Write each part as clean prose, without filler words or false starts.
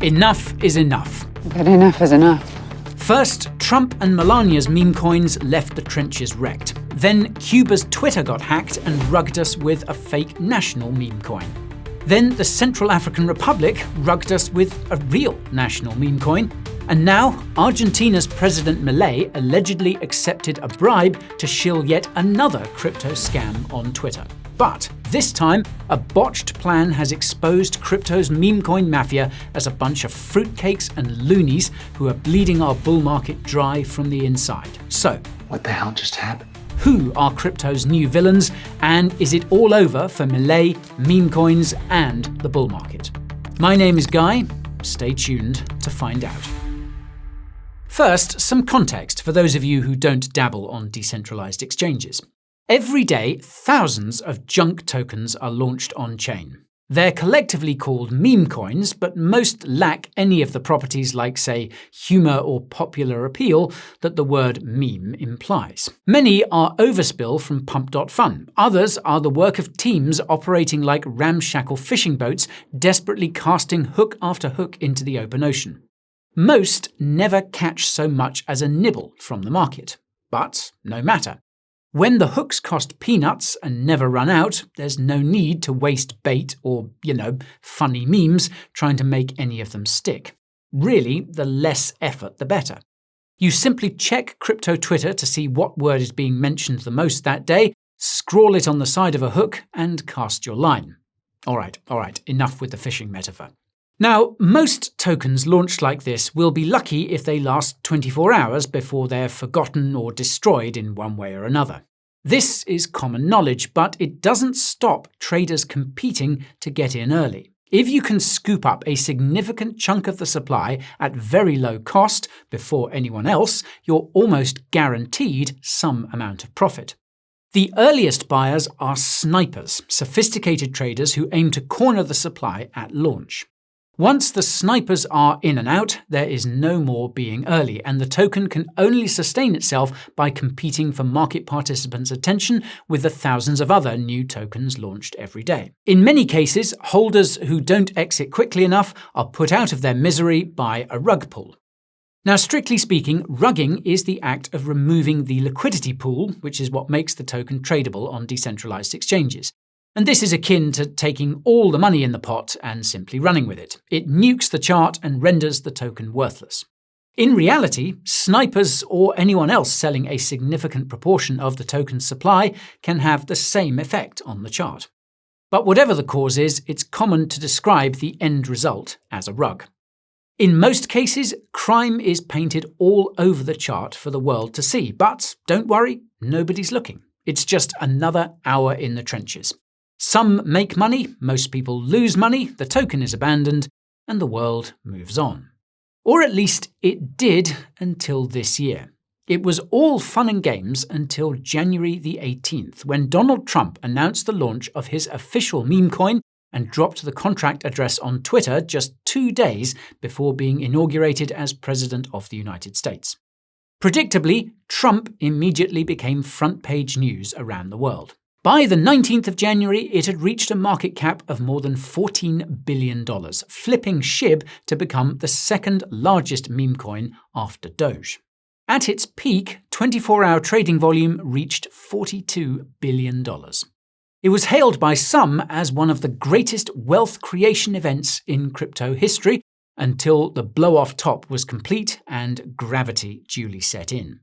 Enough is enough. But enough is enough. First, Trump and Melania's meme coins left the trenches wrecked. Then Cuba's Twitter got hacked and rugged us with a fake national meme coin. Then the Central African Republic rugged us with a real national meme coin. And now, Argentina's President Milei allegedly accepted a bribe to shill yet another crypto scam on Twitter. But this time, a botched plan has exposed crypto's meme coin mafia as a bunch of fruitcakes and loonies who are bleeding our bull market dry from the inside. So, what the hell just happened? Who are crypto's new villains, and is it all over for Milei, meme coins, and the bull market? My name is Guy. Stay tuned to find out. First, some context for those of you who don't dabble on decentralized exchanges. Every day, thousands of junk tokens are launched on-chain. They're collectively called meme coins, but most lack any of the properties like, say, humor or popular appeal that the word meme implies. Many are overspill from pump.fun. Others are the work of teams operating like ramshackle fishing boats, desperately casting hook after hook into the open ocean. Most never catch so much as a nibble from the market. But no matter. When the hooks cost peanuts and never run out, there's no need to waste bait or, funny memes trying to make any of them stick. Really, the less effort the better. You simply check crypto Twitter to see what word is being mentioned the most that day, scrawl it on the side of a hook, and cast your line. All right, enough with the fishing metaphor. Now, most tokens launched like this will be lucky if they last 24 hours before they're forgotten or destroyed in one way or another. This is common knowledge, but it doesn't stop traders competing to get in early. If you can scoop up a significant chunk of the supply at very low cost before anyone else, you're almost guaranteed some amount of profit. The earliest buyers are snipers, sophisticated traders who aim to corner the supply at launch. Once the snipers are in and out, there is no more being early, and the token can only sustain itself by competing for market participants' attention with the thousands of other new tokens launched every day. In many cases, holders who don't exit quickly enough are put out of their misery by a rug pull. Now, strictly speaking, rugging is the act of removing the liquidity pool, which is what makes the token tradable on decentralized exchanges. And this is akin to taking all the money in the pot and simply running with it. It nukes the chart and renders the token worthless. In reality, snipers or anyone else selling a significant proportion of the token's supply can have the same effect on the chart. But whatever the cause is, it's common to describe the end result as a rug. In most cases, crime is painted all over the chart for the world to see. But don't worry, nobody's looking. It's just another hour in the trenches. Some make money, most people lose money, the token is abandoned, and the world moves on. Or at least it did until this year. It was all fun and games until January the 18th, when Donald Trump announced the launch of his official meme coin and dropped the contract address on Twitter just 2 days before being inaugurated as President of the United States. Predictably, Trump immediately became front-page news around the world. By the 19th of January, it had reached a market cap of more than $14 billion, flipping SHIB to become the second largest meme coin after Doge. At its peak, 24-hour trading volume reached $42 billion. It was hailed by some as one of the greatest wealth creation events in crypto history until the blow-off top was complete and gravity duly set in.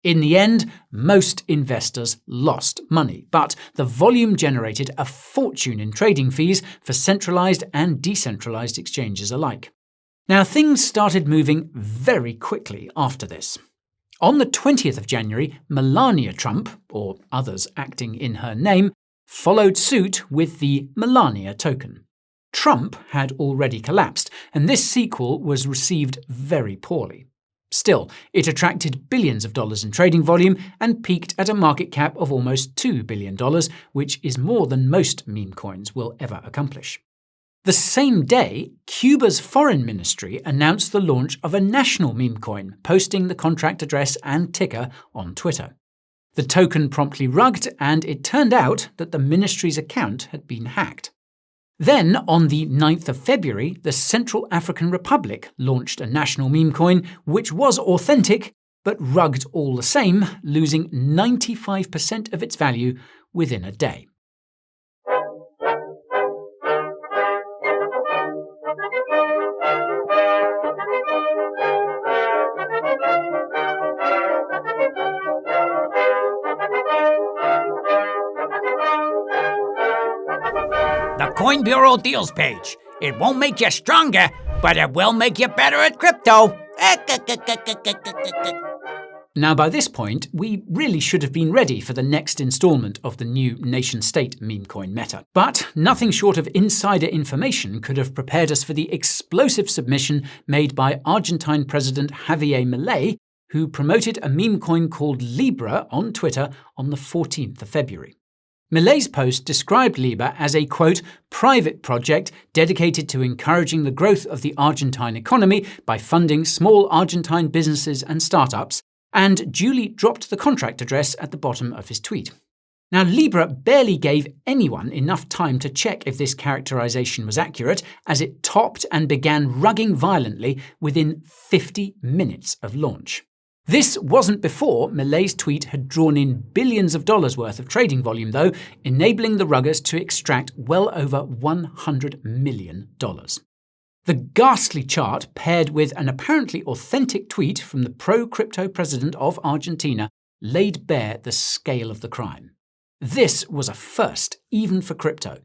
In the end, most investors lost money, but the volume generated a fortune in trading fees for centralized and decentralized exchanges alike. Now, things started moving very quickly after this. On the 20th of January, Melania Trump, or others acting in her name, followed suit with the Melania token. Trump had already collapsed, and this sequel was received very poorly. Still, it attracted billions of dollars in trading volume and peaked at a market cap of almost $2 billion, which is more than most meme coins will ever accomplish. The same day, Cuba's foreign ministry announced the launch of a national meme coin, posting the contract address and ticker on Twitter. The token promptly rugged, and it turned out that the ministry's account had been hacked. Then, on the 9th of February, the Central African Republic launched a national meme coin which was authentic, but rugged all the same, losing 95% of its value within a day. The Coin Bureau deals page. It won't make you stronger, but it will make you better at crypto. Now, by this point, we really should have been ready for the next installment of the new nation-state meme coin meta. But nothing short of insider information could have prepared us for the explosive submission made by Argentine President Javier Milei, who promoted a meme coin called Libra on Twitter on the 14th of February. Milei's post described Libra as a, quote, private project dedicated to encouraging the growth of the Argentine economy by funding small Argentine businesses and startups, and duly dropped the contract address at the bottom of his tweet. Now, Libra barely gave anyone enough time to check if this characterization was accurate, as it topped and began rugging violently within 50 minutes of launch. This wasn't before Milei's tweet had drawn in billions of dollars worth of trading volume, though, enabling the ruggers to extract well over $100 million. The ghastly chart, paired with an apparently authentic tweet from the pro-crypto president of Argentina, laid bare the scale of the crime. This was a first, even for crypto.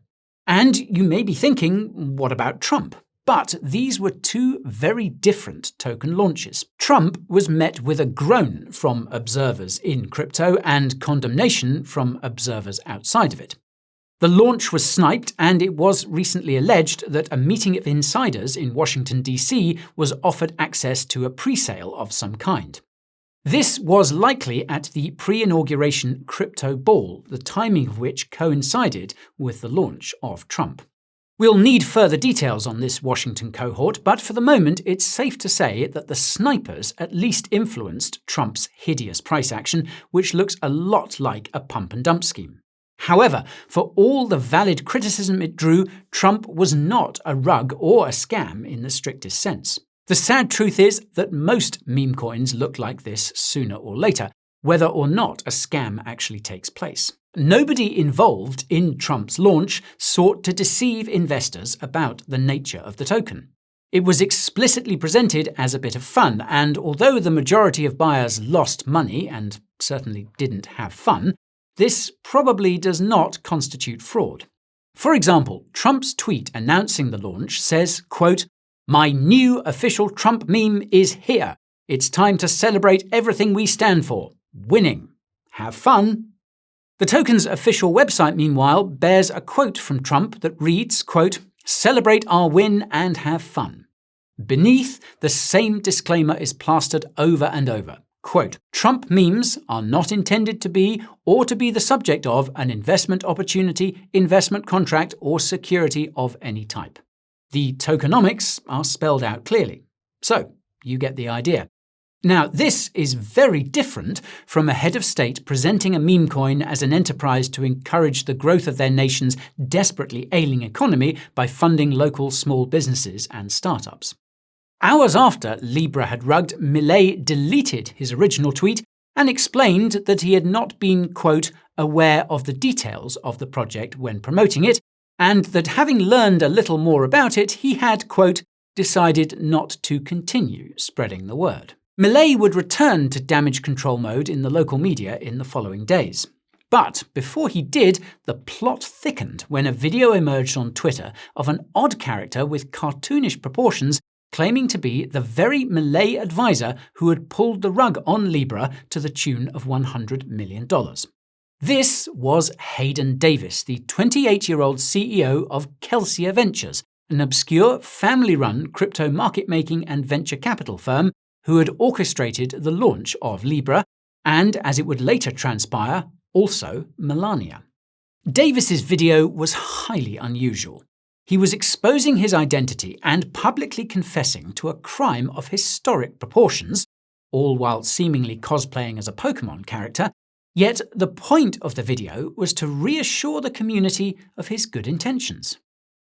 And you may be thinking, what about Trump? But these were two very different token launches. Trump was met with a groan from observers in crypto and condemnation from observers outside of it. The launch was sniped, and it was recently alleged that a meeting of insiders in Washington, D.C. was offered access to a pre-sale of some kind. This was likely at the pre-inauguration crypto ball, the timing of which coincided with the launch of Trump. We'll need further details on this Washington cohort, but for the moment it's safe to say that the snipers at least influenced Trump's hideous price action, which looks a lot like a pump-and-dump scheme. However, for all the valid criticism it drew, Trump was not a rug or a scam in the strictest sense. The sad truth is that most meme coins look like this sooner or later, whether or not a scam actually takes place. Nobody involved in Trump's launch sought to deceive investors about the nature of the token. It was explicitly presented as a bit of fun, and although the majority of buyers lost money and certainly didn't have fun, this probably does not constitute fraud. For example, Trump's tweet announcing the launch says, quote, "My new official Trump meme is here. It's time to celebrate everything we stand for. Winning. Have fun." The token's official website, meanwhile, bears a quote from Trump that reads, quote, "Celebrate our win and have fun." Beneath, the same disclaimer is plastered over and over. Quote, "Trump memes are not intended to be or to be the subject of an investment opportunity, investment contract, or security of any type." The tokenomics are spelled out clearly. So, you get the idea. Now, this is very different from a head of state presenting a meme coin as an enterprise to encourage the growth of their nation's desperately ailing economy by funding local small businesses and startups. Hours after Libra had rugged, Milei deleted his original tweet and explained that he had not been, quote, aware of the details of the project when promoting it, and that having learned a little more about it, he had, quote, decided not to continue spreading the word. Milei would return to damage control mode in the local media in the following days. But before he did, the plot thickened when a video emerged on Twitter of an odd character with cartoonish proportions claiming to be the very Milei advisor who had pulled the rug on Libra to the tune of $100 million. This was Hayden Davis, the 28-year-old CEO of Kelsier Ventures, an obscure family-run crypto market-making and venture capital firm who had orchestrated the launch of Libra, and, as it would later transpire, also Melania. Davis's video was highly unusual. He was exposing his identity and publicly confessing to a crime of historic proportions, all while seemingly cosplaying as a Pokemon character, yet the point of the video was to reassure the community of his good intentions.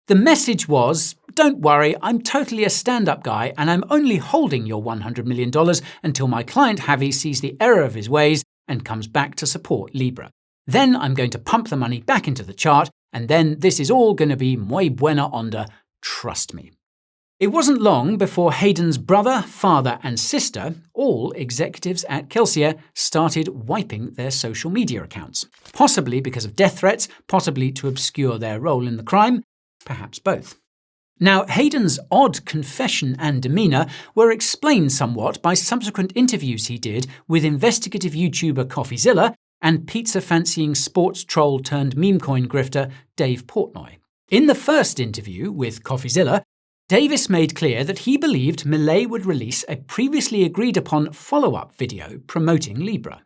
The message was, don't worry, I'm totally a stand-up guy and I'm only holding your $100 million until my client Javi sees the error of his ways and comes back to support Libra. Then I'm going to pump the money back into the chart, and then this is all going to be muy buena onda, trust me. It wasn't long before Hayden's brother, father and sister, all executives at Kelsier, started wiping their social media accounts. Possibly because of death threats, possibly to obscure their role in the crime, perhaps both. Now, Hayden's odd confession and demeanour were explained somewhat by subsequent interviews he did with investigative YouTuber CoffeeZilla and pizza-fancying sports troll turned memecoin grifter Dave Portnoy. In the first interview with CoffeeZilla, Davis made clear that he believed Milei would release a previously agreed-upon follow-up video promoting Libra.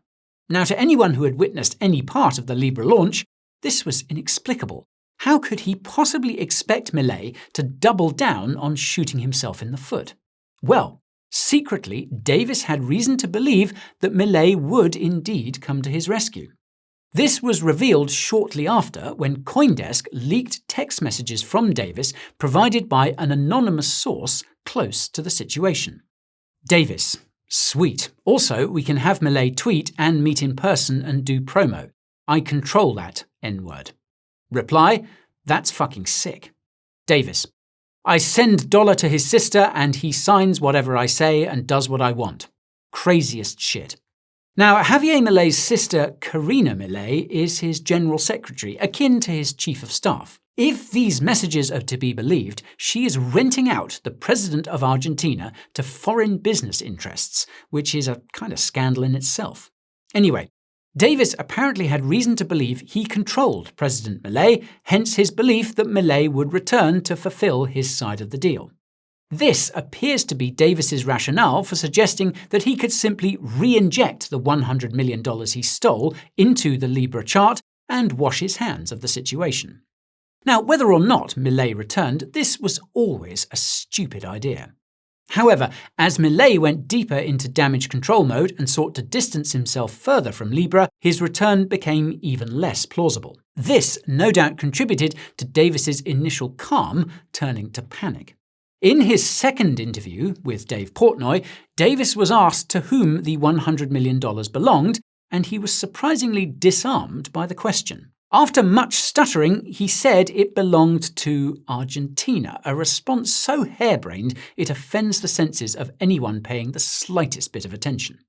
Now, to anyone who had witnessed any part of the Libra launch, this was inexplicable. How could he possibly expect Milei to double down on shooting himself in the foot? Well, secretly, Davis had reason to believe that Milei would indeed come to his rescue. This was revealed shortly after when CoinDesk leaked text messages from Davis provided by an anonymous source close to the situation. Davis: sweet. Also, we can have Milei tweet and meet in person and do promo. I control that, N-word. Reply: that's fucking sick. Davis: I send dollar to his sister and he signs whatever I say and does what I want. Craziest shit. Now, Javier Milei's sister, Karina Milei, is his general secretary, akin to his chief of staff. If these messages are to be believed, she is renting out the president of Argentina to foreign business interests, which is a kind of scandal in itself. Anyway, Davis apparently had reason to believe he controlled President Milei, hence his belief that Milei would return to fulfill his side of the deal. This appears to be Davis's rationale for suggesting that he could simply re-inject the $100 million he stole into the Libra chart and wash his hands of the situation. Now, whether or not Milei returned, this was always a stupid idea. However, as Milei went deeper into damage control mode and sought to distance himself further from Libra, his return became even less plausible. This no doubt contributed to Davis's initial calm turning to panic. In his second interview with Dave Portnoy, Davis was asked to whom the $100 million belonged, and he was surprisingly disarmed by the question. After much stuttering, he said it belonged to Argentina, a response so harebrained it offends the senses of anyone paying the slightest bit of attention.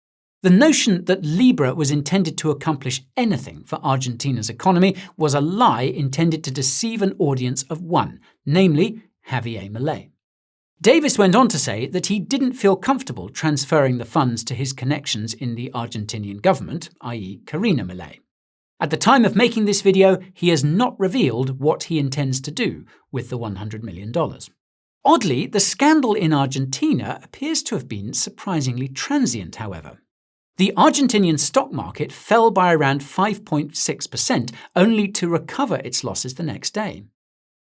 The notion that Libra was intended to accomplish anything for Argentina's economy was a lie intended to deceive an audience of one, namely Javier Milei. Davis went on to say that he didn't feel comfortable transferring the funds to his connections in the Argentinian government, i.e. Karina Milei. At the time of making this video, he has not revealed what he intends to do with the $100 million. Oddly, the scandal in Argentina appears to have been surprisingly transient, however. The Argentinian stock market fell by around 5.6%, only to recover its losses the next day.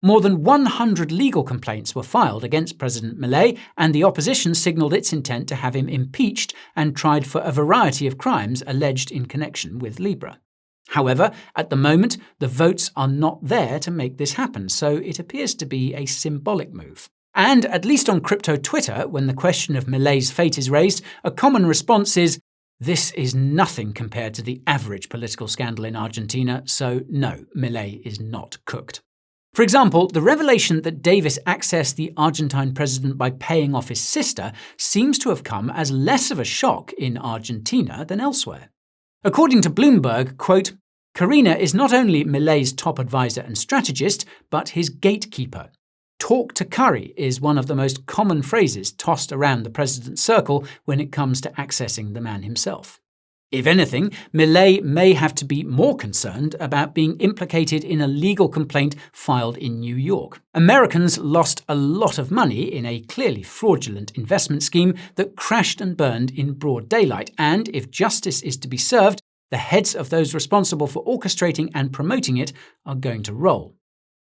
More than 100 legal complaints were filed against President Milei, and the opposition signalled its intent to have him impeached and tried for a variety of crimes alleged in connection with Libra. However, at the moment, the votes are not there to make this happen, so it appears to be a symbolic move. And at least on crypto Twitter, when the question of Milei's fate is raised, a common response is, "This is nothing compared to the average political scandal in Argentina, so no, Milei is not cooked." For example, the revelation that Davis accessed the Argentine president by paying off his sister seems to have come as less of a shock in Argentina than elsewhere. According to Bloomberg, quote, Karina is not only Milei's top advisor and strategist, but his gatekeeper. Talk to Curry is one of the most common phrases tossed around the president's circle when it comes to accessing the man himself. If anything, Milei may have to be more concerned about being implicated in a legal complaint filed in New York. Americans lost a lot of money in a clearly fraudulent investment scheme that crashed and burned in broad daylight, and if justice is to be served, the heads of those responsible for orchestrating and promoting it are going to roll.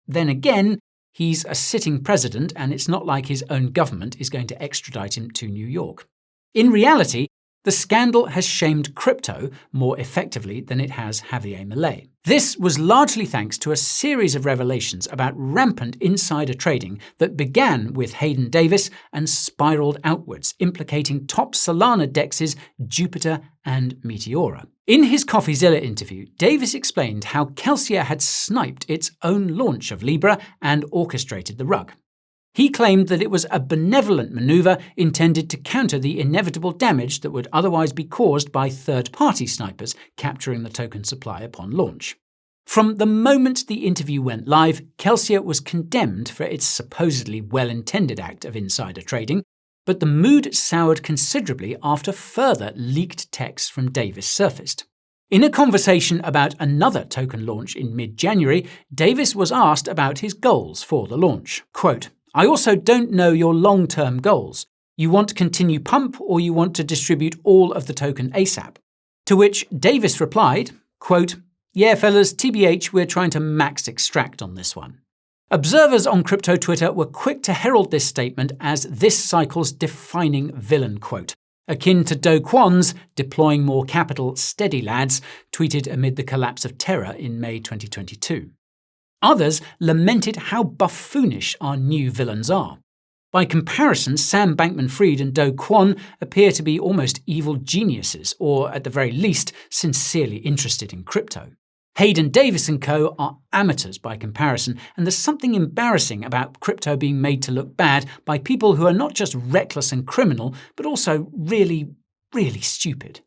Then again, he's a sitting president, and it's not like his own government is going to extradite him to New York. In reality, The scandal has shamed crypto more effectively than it has Javier Milei. This was largely thanks to a series of revelations about rampant insider trading that began with Hayden Davis and spiraled outwards, implicating top Solana dexes Jupiter and Meteora. In his CoffeeZilla interview, Davis explained how Kelsier had sniped its own launch of Libra and orchestrated the rug. He claimed that it was a benevolent maneuver intended to counter the inevitable damage that would otherwise be caused by third-party snipers capturing the token supply upon launch. From the moment the interview went live, Kelsier was condemned for its supposedly well-intended act of insider trading, but the mood soured considerably after further leaked texts from Davis surfaced. In a conversation about another token launch in mid-January, Davis was asked about his goals for the launch. Quote, "I also don't know your long-term goals. You want to continue pump or you want to distribute all of the token ASAP?" To which Davis replied, quote, "Yeah, fellas, TBH, we're trying to max extract on this one." Observers on crypto Twitter were quick to herald this statement as this cycle's defining villain quote, akin to Do Kwon's "deploying more capital, steady lads," tweeted amid the collapse of Terra in May 2022. Others lamented how buffoonish our new villains are. By comparison, Sam Bankman-Fried and Do Kwon appear to be almost evil geniuses, or at the very least, sincerely interested in crypto. Hayden Davis and co. are amateurs by comparison, and there's something embarrassing about crypto being made to look bad by people who are not just reckless and criminal, but also really, really stupid.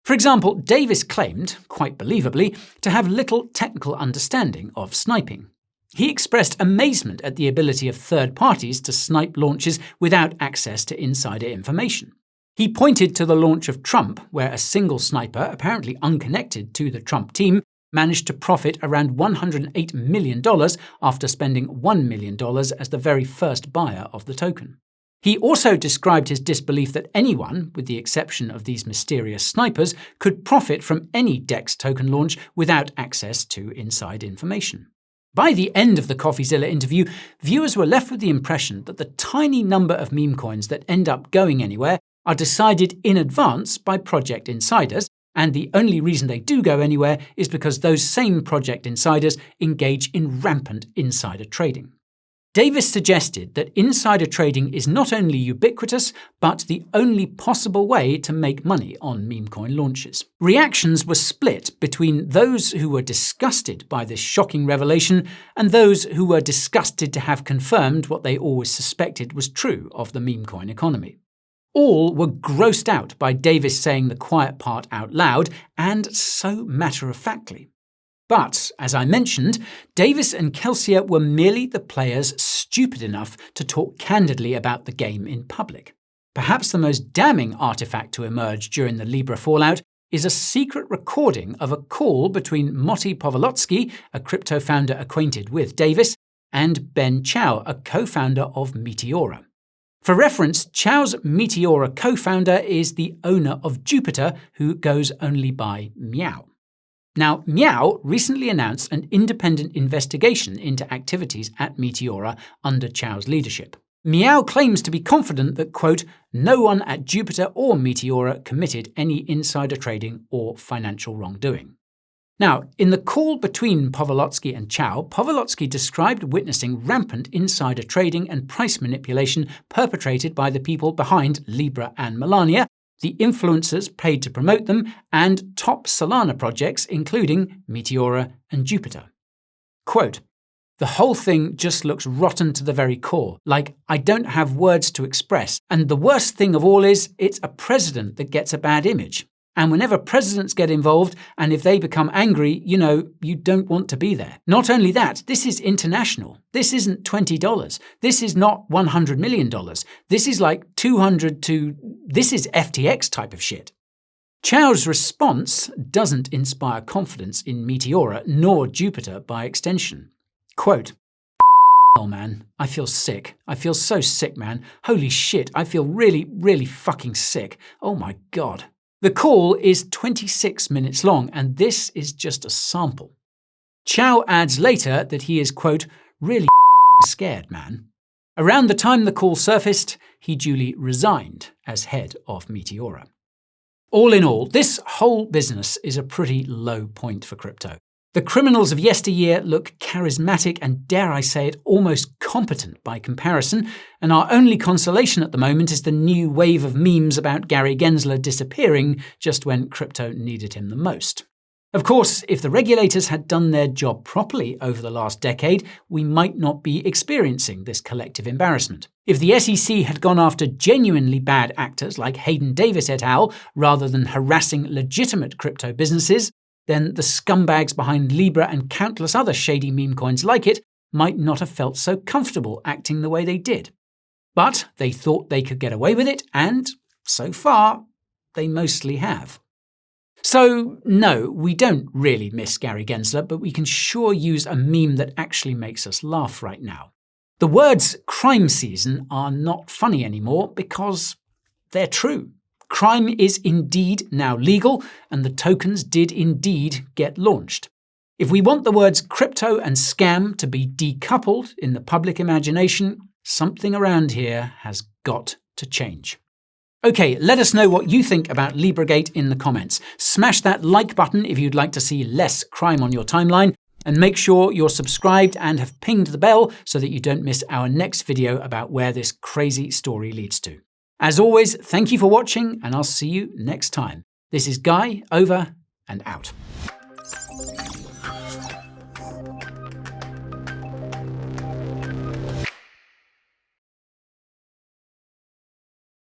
For example, Davis claimed, quite believably, to have little technical understanding of sniping. He expressed amazement at the ability of third parties to snipe launches without access to insider information. He pointed to the launch of Trump, where a single sniper, apparently unconnected to the Trump team, managed to profit around $108 million after spending $1 million as the very first buyer of the token. He also described his disbelief that anyone, with the exception of these mysterious snipers, could profit from any DEX token launch without access to inside information. By the end of the CoffeeZilla interview, viewers were left with the impression that the tiny number of meme coins that end up going anywhere are decided in advance by project insiders, and the only reason they do go anywhere is because those same project insiders engage in rampant insider trading. Davis suggested that insider trading is not only ubiquitous, but the only possible way to make money on meme coin launches. Reactions were split between those who were disgusted by this shocking revelation and those who were disgusted to have confirmed what they always suspected was true of the meme coin economy. All were grossed out by Davis saying the quiet part out loud, and so matter-of-factly. But, as I mentioned, Davis and Kelsier were merely the players stupid enough to talk candidly about the game in public. Perhaps the most damning artifact to emerge during the Libra fallout is a secret recording of a call between Moti Pawlowski, a crypto founder acquainted with Davis, and Ben Chow, a co-founder of Meteora. For reference, Chow's Meteora co-founder is the owner of Jupiter, who goes only by Meow. Now, Meow recently announced an independent investigation into activities at Meteora under Chow's leadership. Meow claims to be confident that, quote, "no one at Jupiter or Meteora committed any insider trading or financial wrongdoing." Now, in the call between Pawlowski and Chow, Pawlowski described witnessing rampant insider trading and price manipulation perpetrated by the people behind Libra and Melania, the influencers paid to promote them, and top Solana projects including Meteora and Jupiter. Quote, "The whole thing just looks rotten to the very core, like I don't have words to express, and the worst thing of all is it's a president that gets a bad image. And whenever presidents get involved, and if they become angry, you don't want to be there. Not only that, this is international. This isn't $20. This is not $100 million. This is like 200 to... This is FTX type of shit." Chow's response doesn't inspire confidence in Meteora nor Jupiter by extension. Quote, "Oh man, I feel sick. I feel so sick, man. Holy shit, I feel really, really fucking sick. Oh my god." The call is 26 minutes long, and this is just a sample. Chow adds later that he is, quote, "really scared, man." Around the time the call surfaced, he duly resigned as head of Meteora. All in all, this whole business is a pretty low point for crypto. The criminals of yesteryear look charismatic and, dare I say it, almost competent by comparison, and our only consolation at the moment is the new wave of memes about Gary Gensler disappearing just when crypto needed him the most. Of course, if the regulators had done their job properly over the last decade, we might not be experiencing this collective embarrassment. If the SEC had gone after genuinely bad actors like Hayden Davis et al. Rather than harassing legitimate crypto businesses, then the scumbags behind Libra and countless other shady meme coins like it might not have felt so comfortable acting the way they did. But they thought they could get away with it, and, so far, they mostly have. So, no, we don't really miss Gary Gensler, but we can sure use a meme that actually makes us laugh right now. The words crime season are not funny anymore because they're true. Crime is indeed now legal, and the tokens did indeed get launched. If we want the words crypto and scam to be decoupled in the public imagination, something around here has got to change. Okay, let us know what you think about LIBRAgate in the comments. Smash that like button if you'd like to see less crime on your timeline, and make sure you're subscribed and have pinged the bell so that you don't miss our next video about where this crazy story leads to. As always, thank you for watching, and I'll see you next time. This is Guy, over and out.